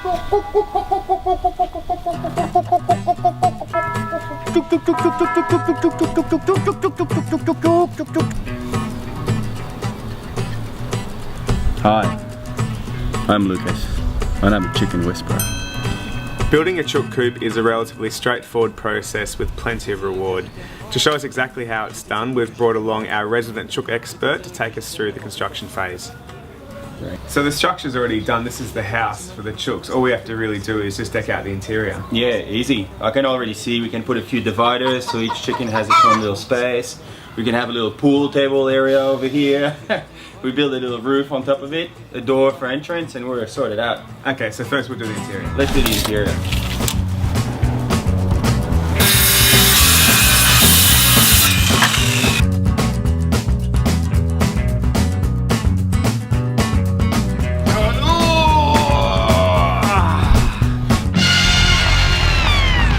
Hi, I'm Lucas, and I'm a chicken whisperer. Building a chook coop is a relatively straightforward process with plenty of reward. To show us exactly how it's done, we've brought along our resident chook expert to take us through the construction phase. Right. So the structure's already done. This is the house for the chooks. All we have to really do is just deck out the interior. Yeah, easy. I can already see we can put a few dividers so each chicken has its own little space. We can have a little pool table area over here. We build a little roof on top of it, a door for entrance, and we're sorted out. Okay, so first we'll do the interior. Let's do the interior.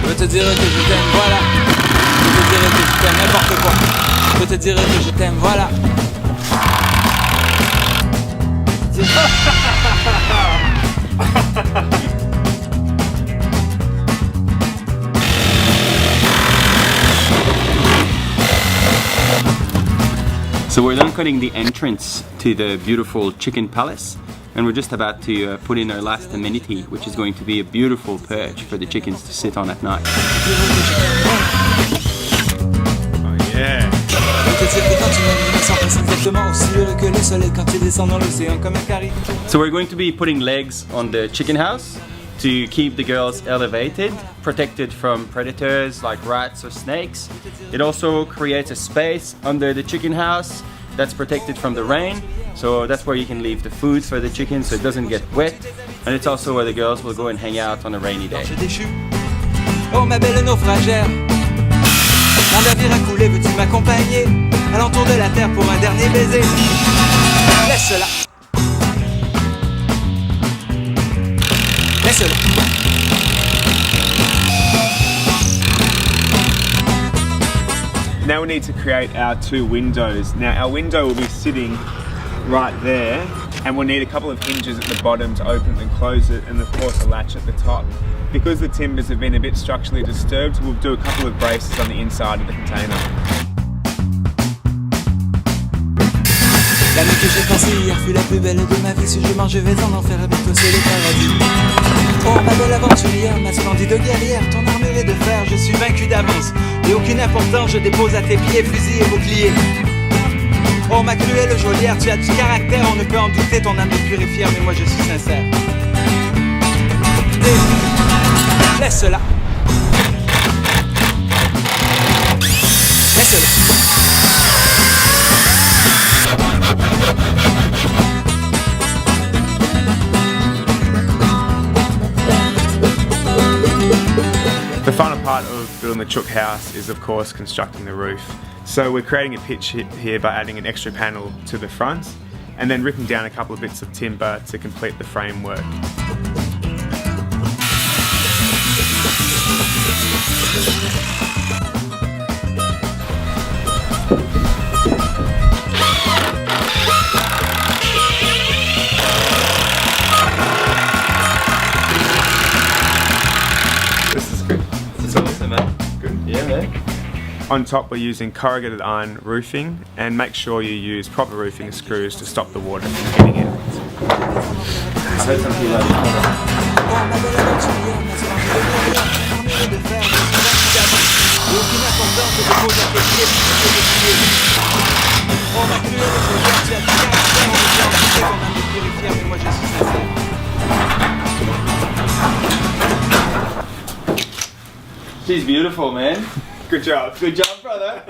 Je te dirai que je t'aime, voilà. Je te dirai que je t'aime, n'importe quoi. Je te dirai que je t'aime, voilà. So we're done cutting the entrance to the beautiful chicken palace, and we're just about to put in our last amenity, which is going to be a beautiful perch for the chickens to sit on at night. Oh yeah! So we're going to be putting legs on the chicken house to keep the girls elevated, protected from predators like rats or snakes. It also creates a space under the chicken house that's protected from the rain. So that's where you can leave the food for the chickens so it doesn't get wet. And it's also where the girls will go and hang out on a rainy day. Oh ma belle naufragère, mon navire a coulé, veux-tu m'accompagner à l'entour de la terre pour un dernier baiser? Laisse-la. Laisse-la. Now we need to create our two windows. Now our window will be sitting right there, and we'll need a couple of hinges at the bottom to open and close it, and of course a latch at the top. Because the timbers have been a bit structurally disturbed, we'll do a couple of braces on the inside of the container. La nuit que j'ai passée hier fut la plus belle de ma vie. Si je mange, je vais en enfer, avec toi c'est le paradis. Oh ma belle aventurière, ma splendide guerrière, ton armure est de fer, je suis vaincu d'avance. Et aucune importance, je dépose à tes pieds fusil et bouclier. Oh ma cruelle geôlière, tu as du caractère, on ne peut en douter, ton âme est pure et fière, mais moi je suis sincère. Et laisse-la. Laisse-la. The final part of building the chook house is of course constructing the roof. So we're creating a pitch here by adding an extra panel to the front and then ripping down a couple of bits of timber to complete the framework. This is good. It's awesome, man. Good. Yeah, man. On top we're using corrugated iron roofing, and make sure you use proper roofing screws to stop the water from getting in. I heard some people She's beautiful, man. Good job. Good job, brother.